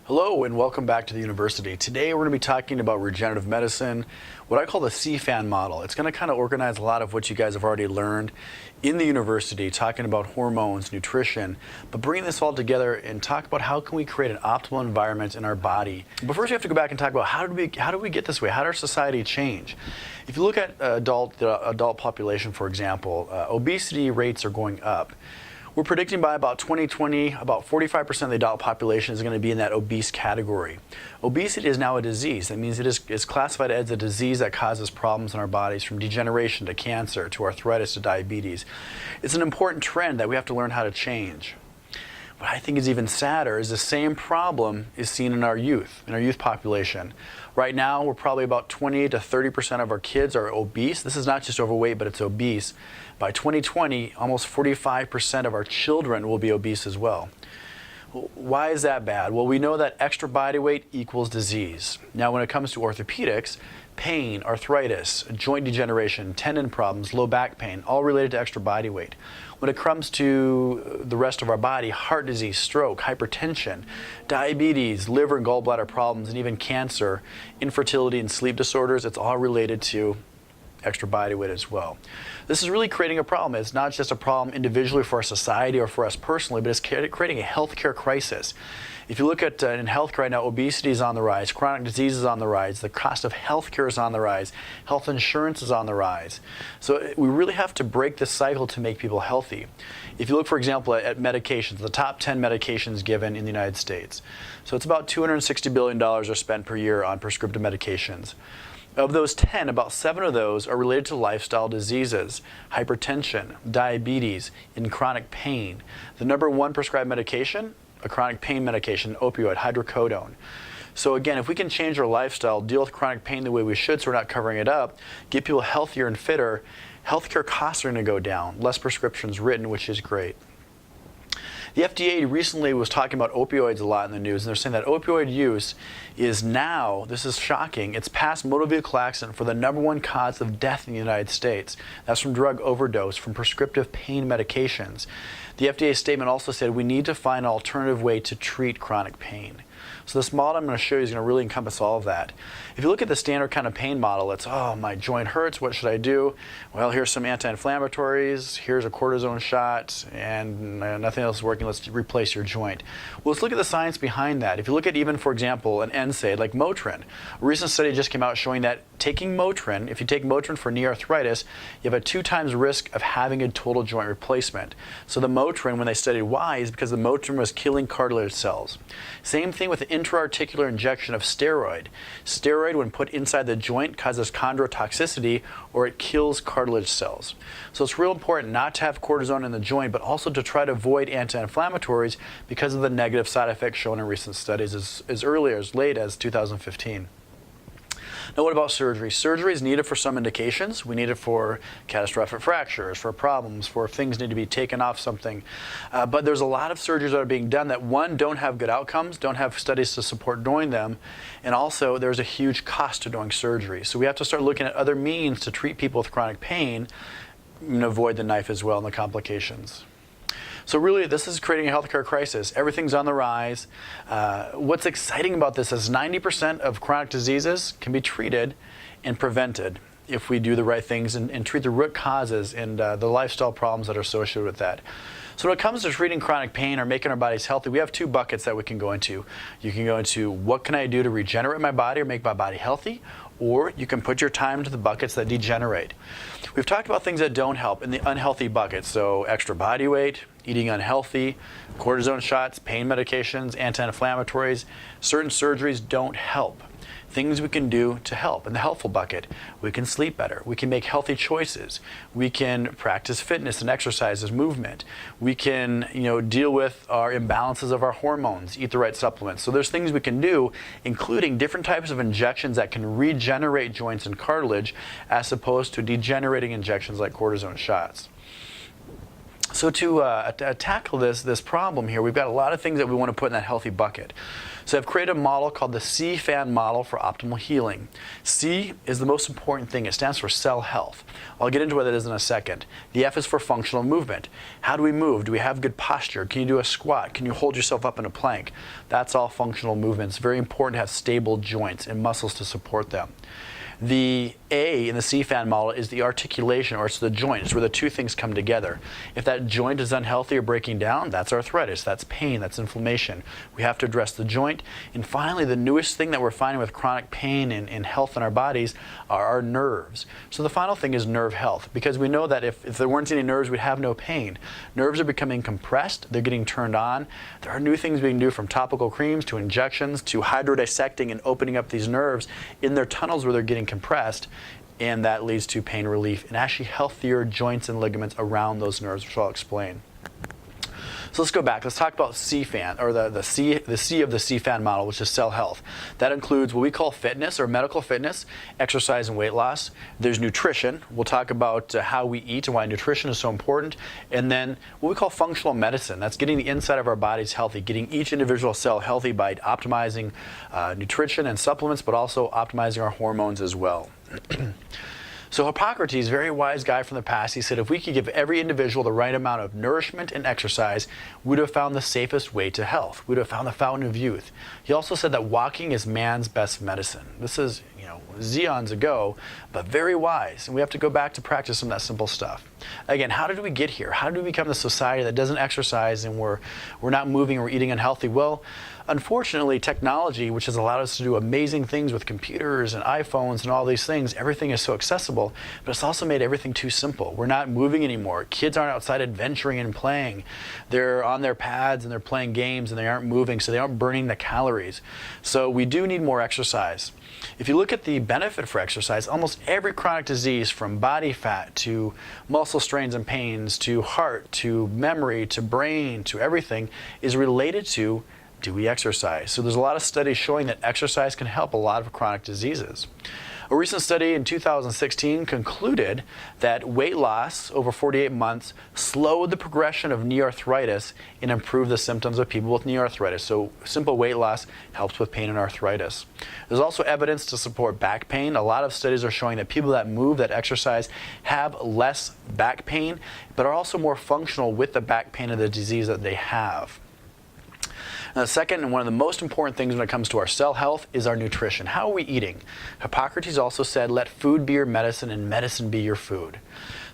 Hello and welcome back to the university. Today we're going to be talking about regenerative medicine, what I call the C.F.A.N. model. It's going to kind of organize a lot of what you guys have already learned in the university, talking about hormones, nutrition, but bringing this all together and talk about how can we create an optimal environment in our body. But first we have to go back and talk about how do we get this way? How did our society change? If you look at the adult population, for example, obesity rates are going up. We're predicting by about 2020, about 45% of the adult population is going to be in that obese category. Obesity is now a disease. That means it is classified as a disease that causes problems in our bodies, from degeneration to cancer to arthritis to diabetes. It's an important trend that we have to learn how to change. What I think is even sadder is the same problem is seen in our youth population. Right now, we're probably about 20 to 30% of our kids are obese. This is not just overweight, but it's obese. By 2020, almost 45% of our children will be obese as well. Why is that bad? Well, we know that extra body weight equals disease. Now, when it comes to orthopedics, pain, arthritis, joint degeneration, tendon problems, low back pain, all related to extra body weight. When it comes to the rest of our body, heart disease, stroke, hypertension, diabetes, liver and gallbladder problems, and even cancer, infertility and sleep disorders, it's all related to extra body weight as well. This is really creating a problem. It's not just a problem individually for our society or for us personally, but it's creating a healthcare crisis. If you look at in healthcare right now, obesity is on the rise, chronic disease is on the rise, the cost of healthcare is on the rise, health insurance is on the rise. So we really have to break this cycle to make people healthy. If you look, for example, at medications, the top 10 medications given in the United States. So it's about $260 billion are spent per year on prescriptive medications. Of those 10, about 7 of those are related to lifestyle diseases, hypertension, diabetes, and chronic pain. The number one prescribed medication, a chronic pain medication, opioid, hydrocodone. So again, if we can change our lifestyle, deal with chronic pain the way we should so we're not covering it up, get people healthier and fitter, healthcare costs are going to go down, less prescriptions written, which is great. The FDA recently was talking about opioids a lot in the news, and they're saying that opioid use is now, this is shocking, it's past motor vehicle accident for the number one cause of death in the United States. That's from drug overdose, from prescriptive pain medications. The FDA statement also said we need to find an alternative way to treat chronic pain. So this model I'm going to show you is going to really encompass all of that. If you look at the standard kind of pain model, it's, oh, my joint hurts, what should I do? Well, here's some anti-inflammatories, here's a cortisone shot, and nothing else is working, let's replace your joint. Well, let's look at the science behind that. If you look at even, for example, an NSAID like Motrin, a recent study just came out showing that taking Motrin, if you take Motrin for knee arthritis, you have a 2 times risk of having a total joint replacement. So the Motrin, when they studied why, is because the Motrin was killing cartilage cells. Same thing with the intra-articular injection of steroid. Steroid, when put inside the joint, causes chondrotoxicity, or it kills cartilage cells. So it's real important not to have cortisone in the joint, but also to try to avoid anti-inflammatories because of the negative side effects shown in recent studies as early or as late as 2015. Now, what about surgery? Surgery is needed for some indications. We need it for catastrophic fractures, for problems, for if things need to be taken off something. But there's a lot of surgeries that are being done that, one, don't have good outcomes, don't have studies to support doing them, and also there's a huge cost to doing surgery. So we have to start looking at other means to treat people with chronic pain and avoid the knife as well and the complications. So really, this is creating a healthcare crisis. Everything's on the rise. What's exciting about this is 90% of chronic diseases can be treated and prevented if we do the right things and treat the root causes and the lifestyle problems that are associated with that. So when it comes to treating chronic pain or making our bodies healthy, we have 2 buckets that we can go into. You can go into what can I do to regenerate my body or make my body healthy, or you can put your time into the buckets that degenerate. We've talked about things that don't help in the unhealthy buckets, so extra body weight, eating unhealthy, cortisone shots, pain medications, anti-inflammatories. Certain surgeries don't help. Things we can do to help in the helpful bucket. We can sleep better. We can make healthy choices. We can practice fitness and exercises, movement. We can, deal with our imbalances of our hormones, eat the right supplements. So there's things we can do, including different types of injections that can regenerate joints and cartilage as opposed to degenerating injections like cortisone shots. So to tackle this problem here, we've got a lot of things that we want to put in that healthy bucket. So I've created a model called the C.F.A.N. model for optimal healing. C is the most important thing. It stands for cell health. I'll get into what that is in a second. The F is for functional movement. How do we move? Do we have good posture? Can you do a squat? Can you hold yourself up in a plank? That's all functional movement. It's very important to have stable joints and muscles to support them. The A in the C.F.A.N. model is the articulation, or it's the joint. It's where the two things come together. If that joint is unhealthy or breaking down, that's arthritis, that's pain, that's inflammation. We have to address the joint. And finally, the newest thing that we're finding with chronic pain and health in our bodies are our nerves. So the final thing is nerve health, because we know that if there weren't any nerves, we'd have no pain. Nerves are becoming compressed, they're getting turned on. There are new things we can do, from topical creams to injections to hydrodissecting and opening up these nerves in their tunnels where they're getting compressed, and that leads to pain relief and actually healthier joints and ligaments around those nerves, which I'll explain. So let's go back. Let's talk about C.F.A.N, or the C of the C.F.A.N. model, which is cell health. That includes what we call fitness, or medical fitness, exercise and weight loss. There's nutrition. We'll talk about how we eat and why nutrition is so important. And then what we call functional medicine. That's getting the inside of our bodies healthy, getting each individual cell healthy by optimizing nutrition and supplements, but also optimizing our hormones as well. So Hippocrates, very wise guy from the past, he said if we could give every individual the right amount of nourishment and exercise, we'd have found the safest way to health. We'd have found the fountain of youth. He also said that walking is man's best medicine. This is, eons ago, but very wise. And we have to go back to practice some of that simple stuff. Again, how did we get here? How did we become the society that doesn't exercise and we're not moving and we're eating unhealthy? Well, unfortunately, technology, which has allowed us to do amazing things with computers and iPhones and all these things, everything is so accessible, but it's also made everything too simple. We're not moving anymore. Kids aren't outside adventuring and playing. They're on their pads and they're playing games and they aren't moving, so they aren't burning the calories. So we do need more exercise. If you look at the benefit for exercise, almost every chronic disease, from body fat to muscle strains and pains to heart to memory to brain to everything, is related to, do we exercise? So there's a lot of studies showing that exercise can help a lot of chronic diseases. A recent study in 2016 concluded that weight loss over 48 months slowed the progression of knee arthritis and improved the symptoms of people with knee arthritis. So simple weight loss helps with pain and arthritis. There's also evidence to support back pain. A lot of studies are showing that people that move, that exercise, have less back pain, but are also more functional with the back pain of the disease that they have. Now, the second and one of the most important things when it comes to our cell health is our nutrition. How are we eating? Hippocrates also said, let food be your medicine and medicine be your food.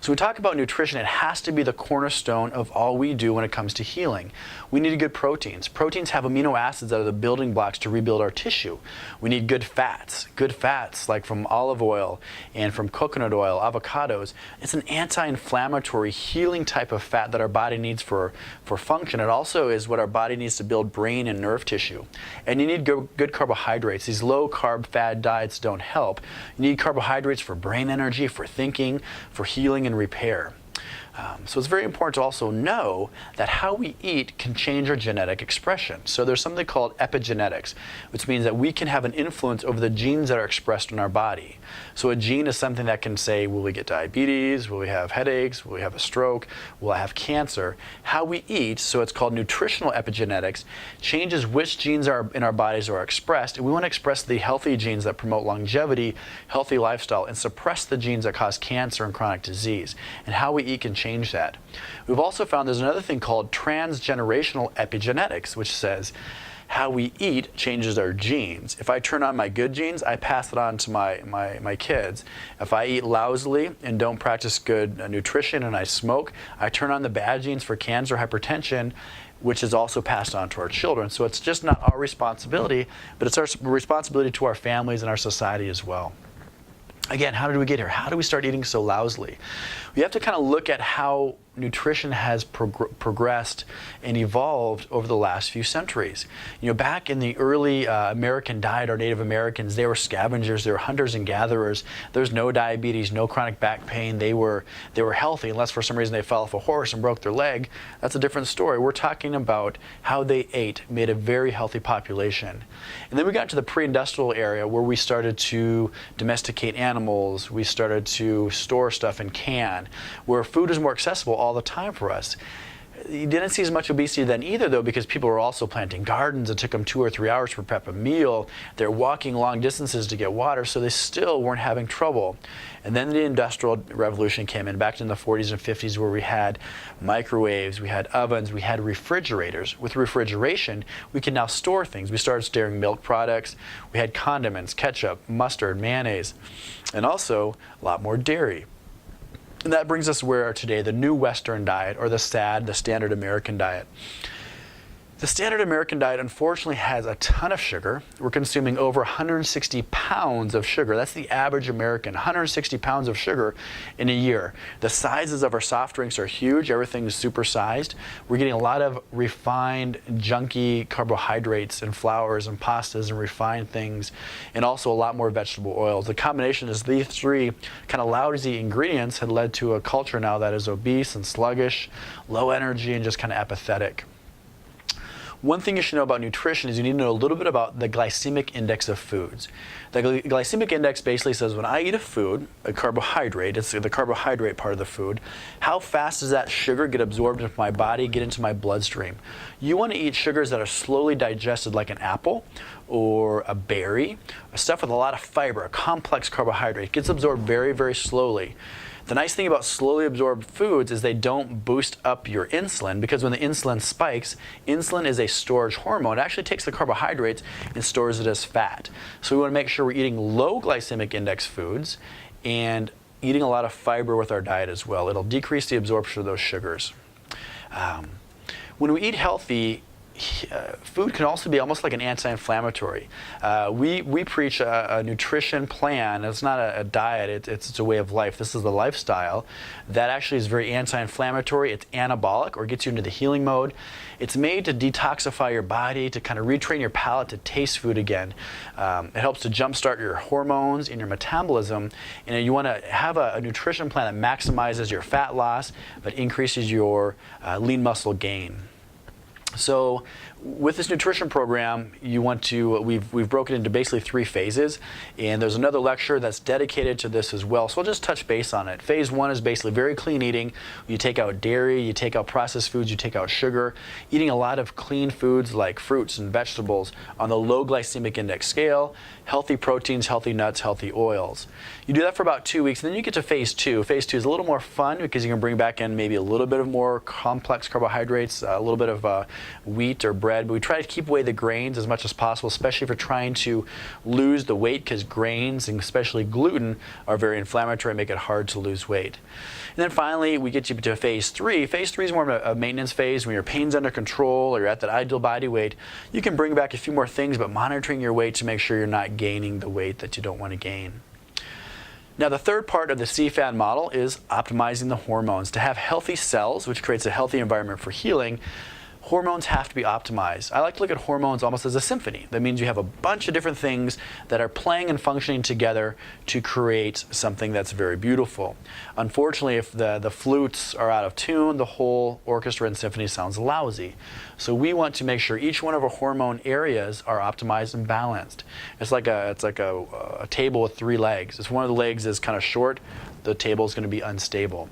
So when we talk about nutrition, it has to be the cornerstone of all we do when it comes to healing. We need good proteins. Proteins have amino acids that are the building blocks to rebuild our tissue. We need good fats like from olive oil and from coconut oil, avocados. It's an anti-inflammatory, healing type of fat that our body needs for function. It also is what our body needs to build brain and nerve tissue. And you need good carbohydrates. These low-carb fad diets don't help. You need carbohydrates for brain energy, for thinking, for healing and repair. So it's very important to also know that how we eat can change our genetic expression. So there's something called epigenetics, which means that we can have an influence over the genes that are expressed in our body. So a gene is something that can say, will we get diabetes? Will we have headaches? Will we have a stroke? Will I have cancer? How we eat, so it's called nutritional epigenetics, changes which genes are in our bodies are expressed. And we want to express the healthy genes that promote longevity, healthy lifestyle, and suppress the genes that cause cancer and chronic disease. And how we eat can change that. We've also found there's another thing called transgenerational epigenetics, which says how we eat changes our genes. If I turn on my good genes, I pass it on to my kids. If I eat lousily and don't practice good nutrition and I smoke, I turn on the bad genes for cancer, hypertension, which is also passed on to our children. So it's just not our responsibility, but it's our responsibility to our families and our society as well. Again, how did we get here? How do we start eating so lousily? We have to kind of look at how nutrition has progressed and evolved over the last few centuries. Back in the early American diet, our Native Americans, they were scavengers, they were hunters and gatherers. There's no diabetes, no chronic back pain. They were healthy, unless for some reason they fell off a horse and broke their leg. That's a different story. We're talking about how they ate, made a very healthy population. And then we got to the pre-industrial area where we started to domesticate animals. We started to store stuff in can, where food is more accessible all all the time for us. You didn't see as much obesity then either, though, because people were also planting gardens. It took them 2 or 3 hours to prep a meal. They're walking long distances to get water, so they still weren't having trouble. And then the Industrial Revolution came in, back in the 40s and 50s, where we had microwaves, we had ovens, we had refrigerators. With refrigeration, we can now store things. We started storing milk products. We had condiments, ketchup, mustard, mayonnaise, and also a lot more dairy. And that brings us where we are today, the new Western diet, or the SAD, the standard American diet. The standard American diet, unfortunately, has a ton of sugar. We're consuming over 160 pounds of sugar. That's the average American, 160 pounds of sugar in a year. The sizes of our soft drinks are huge. Everything is supersized. We're getting a lot of refined, junky carbohydrates and flours and pastas and refined things, and also a lot more vegetable oils. The combination of these three kind of lousy ingredients had led to a culture now that is obese and sluggish, low energy, and just kind of apathetic. One thing you should know about nutrition is you need to know a little bit about the glycemic index of foods. The glycemic index basically says when I eat a food, a carbohydrate, it's the carbohydrate part of the food, how fast does that sugar get absorbed into my body, get into my bloodstream? You want to eat sugars that are slowly digested, like an apple or a berry, stuff with a lot of fiber, a complex carbohydrate. It gets absorbed very, very slowly. The nice thing about slowly absorbed foods is they don't boost up your insulin, because when the insulin spikes, insulin is a storage hormone. It actually takes the carbohydrates and stores it as fat. So we want to make sure we're eating low glycemic index foods and eating a lot of fiber with our diet as well. It'll decrease the absorption of those sugars. When we eat healthy, food can also be almost like an anti-inflammatory. We preach a nutrition plan. It's not a diet, it's a way of life. This is a lifestyle that actually is very anti-inflammatory. It's anabolic, or gets you into the healing mode. It's made to detoxify your body, to kind of retrain your palate to taste food again. It helps to jumpstart your hormones and your metabolism. And you want to have a nutrition plan that maximizes your fat loss but increases your lean muscle gain. So with this nutrition program, we've broken it into basically 3 phases, and there's another lecture that's dedicated to this as well. So I'll just touch base on it. Phase 1 is basically very clean eating. You take out dairy, you take out processed foods, you take out sugar, eating a lot of clean foods like fruits and vegetables on the low glycemic index scale, healthy proteins, healthy nuts, healthy oils. You do that for about 2 weeks, and then you get to phase 2. Phase 2 is a little more fun because you can bring back in maybe a little bit of more complex carbohydrates, a little bit of wheat or bread, but we try to keep away the grains as much as possible, especially if you're trying to lose the weight, because grains, and especially gluten, are very inflammatory and make it hard to lose weight. And then finally, we get you to phase 3. Phase 3 is more of a maintenance phase. When your pain's under control or you're at that ideal body weight, you can bring back a few more things, but monitoring your weight to make sure you're not gaining the weight that you don't want to gain. Now, the third part of the C.F.A.N. model is optimizing the hormones. To have healthy cells, which creates a healthy environment for healing, hormones have to be optimized. I like to look at hormones almost as a symphony. That means you have a bunch of different things that are playing and functioning together to create something that's very beautiful. Unfortunately, if the flutes are out of tune, the whole orchestra and symphony sounds lousy. So we want to make sure each one of our hormone areas are optimized and balanced. It's like a table with 3 legs. If one of the legs is kind of short, the table is going to be unstable.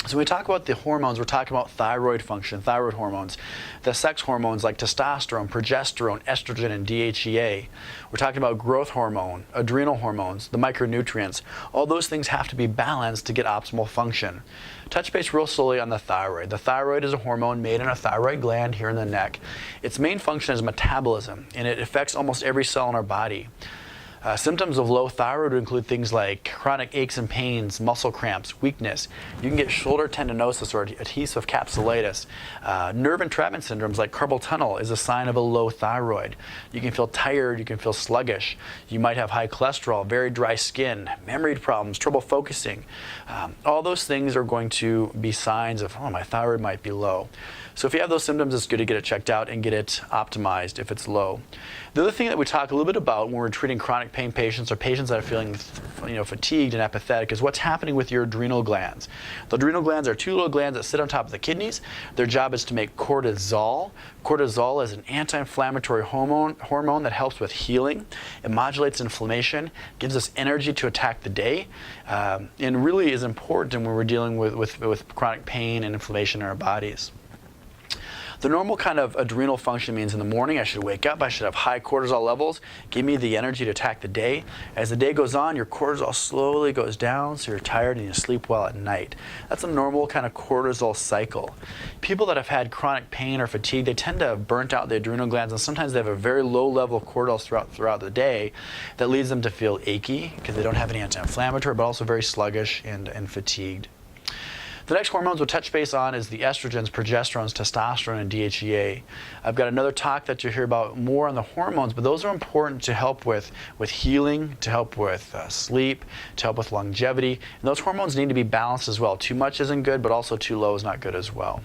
So when we talk about the hormones, we're talking about thyroid function, thyroid hormones, the sex hormones like testosterone, progesterone, estrogen, and DHEA. We're talking about growth hormone, adrenal hormones, the micronutrients. All those things have to be balanced to get optimal function. Touch base real slowly on the thyroid. The thyroid is a hormone made in a thyroid gland here in the neck. Its main function is metabolism, and it affects almost every cell in our body. Symptoms of low thyroid would include things like chronic aches and pains, muscle cramps, weakness. You can get shoulder tendinosis or adhesive capsulitis. Nerve entrapment syndromes like carpal tunnel is a sign of a low thyroid. You can feel tired, you can feel sluggish. You might have high cholesterol, very dry skin, memory problems, trouble focusing. All those things are going to be signs of, oh, my thyroid might be low. So if you have those symptoms, it's good to get it checked out and get it optimized if it's low. The other thing that we talk a little bit about when we're treating chronic pain patients or patients that are feeling fatigued and apathetic is what's happening with your adrenal glands. The adrenal glands are two little glands that sit on top of the kidneys. Their job is to make cortisol. Cortisol is an anti-inflammatory hormone that helps with healing. It modulates inflammation, gives us energy to attack the day, and really is important when we're dealing with chronic pain and inflammation in our bodies. The normal kind of adrenal function means in the morning I should wake up, I should have high cortisol levels, give me the energy to attack the day. As the day goes on, your cortisol slowly goes down, so you're tired and you sleep well at night. That's a normal kind of cortisol cycle. People that have had chronic pain or fatigue, they tend to have burnt out the adrenal glands, and sometimes they have a very low level of cortisol throughout the day that leads them to feel achy because they don't have any anti-inflammatory, but also very sluggish and fatigued. The next hormones we'll touch base on is the estrogens, progesterones, testosterone, and DHEA. I've got another talk that you'll hear about more on the hormones, but those are important to help with healing, to help with sleep, to help with longevity. And those hormones need to be balanced as well. Too much isn't good, but also too low is not good as well.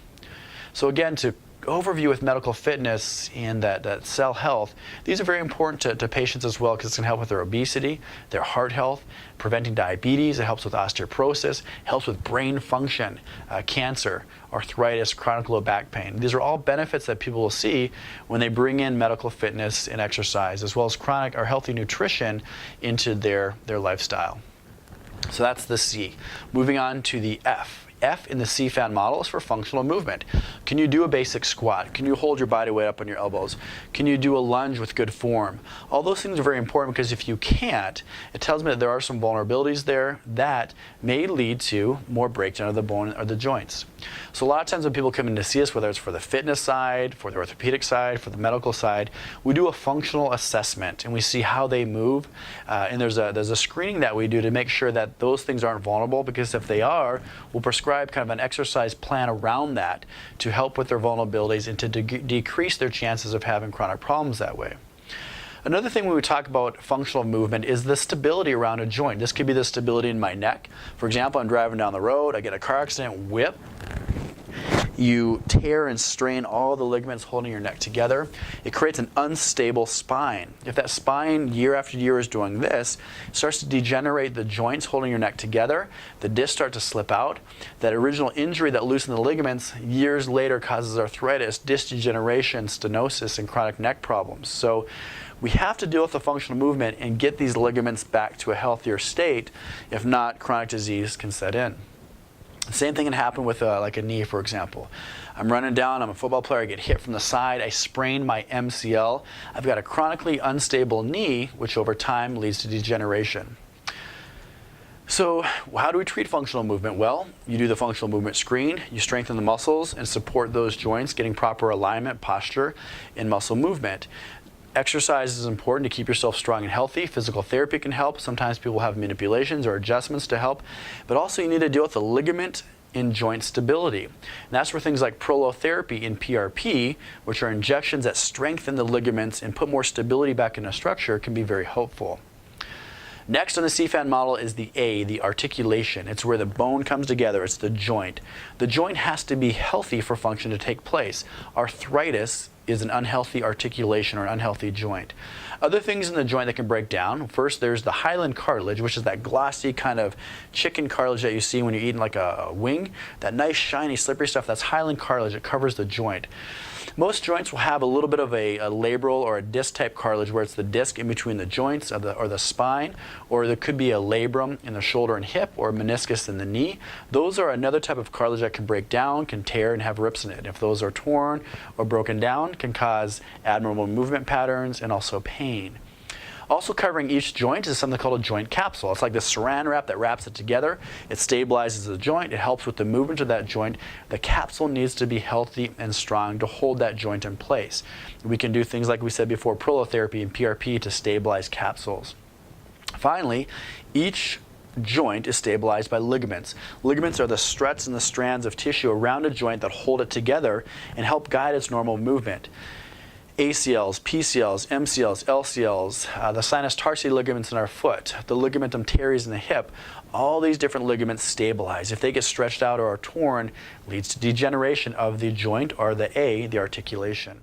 So again, to overview with medical fitness and that cell health, these are very important to patients as well because it's going to help with their obesity, their heart health, preventing diabetes, it helps with osteoporosis, helps with brain function, cancer, arthritis, chronic low back pain. These are all benefits that people will see when they bring in medical fitness and exercise, as well as chronic or healthy nutrition into their lifestyle. So that's the C. Moving on to the F. F in the C.F.A.N. model is for functional movement. Can you do a basic squat? Can you hold your body weight up on your elbows? Can you do a lunge with good form? All those things are very important because if you can't, it tells me that there are some vulnerabilities there that may lead to more breakdown of the bone or the joints. So a lot of times when people come in to see us, whether it's for the fitness side, for the orthopedic side, for the medical side, we do a functional assessment and we see how they move. And there's a screening that we do to make sure that those things aren't vulnerable, because if they are, we'll prescribe kind of an exercise plan around that to help with their vulnerabilities and to decrease their chances of having chronic problems that way. Another thing when we talk about functional movement is the stability around a joint. This could be the stability in my neck. For example, I'm driving down the road, I get a car accident, whip. You tear and strain all the ligaments holding your neck together. It creates an unstable spine. If that spine year after year is doing this, it starts to degenerate the joints holding your neck together. The discs start to slip out. That original injury that loosened the ligaments years later causes arthritis, disc degeneration, stenosis, and chronic neck problems. So we have to deal with the functional movement and get these ligaments back to a healthier state. If not, chronic disease can set in. The same thing can happen with like a knee, for example. I'm running down, I'm a football player, I get hit from the side, I sprain my MCL. I've got a chronically unstable knee, which over time leads to degeneration. So how do we treat functional movement? Well, you do the functional movement screen, you strengthen the muscles and support those joints, getting proper alignment, posture, and muscle movement. Exercise is important to keep yourself strong and healthy. Physical therapy can help. Sometimes people have manipulations or adjustments to help. But also you need to deal with the ligament and joint stability. And that's where things like prolotherapy and PRP, which are injections that strengthen the ligaments and put more stability back in a structure, can be very helpful. Next on the C.F.A.N. model is the A, the articulation. It's where the bone comes together. It's the joint. The joint has to be healthy for function to take place. Arthritis is an unhealthy articulation or an unhealthy joint. Other things in the joint that can break down, first there's the hyaline cartilage, which is that glossy kind of chicken cartilage that you see when you're eating like a wing. That nice shiny slippery stuff, that's hyaline cartilage. It covers the joint. Most joints will have a little bit of a labral or a disc type cartilage where it's the disc in between the joints or the spine, or there could be a labrum in the shoulder and hip or a meniscus in the knee. Those are another type of cartilage that can break down, can tear, and have rips in it. If those are torn or broken down, can cause abnormal movement patterns and also pain. Also covering each joint is something called a joint capsule. It's like the saran wrap that wraps it together. It stabilizes the joint. It helps with the movement of that joint. The capsule needs to be healthy and strong to hold that joint in place. We can do things like we said before, prolotherapy and PRP to stabilize capsules. Finally, each joint is stabilized by ligaments. Ligaments are the struts and the strands of tissue around a joint that hold it together and help guide its normal movement. ACLs, PCLs, MCLs, LCLs, the sinus tarsi ligaments in our foot, the ligamentum teres in the hip, all these different ligaments stabilize. If they get stretched out or are torn, leads to degeneration of the joint or the articulation.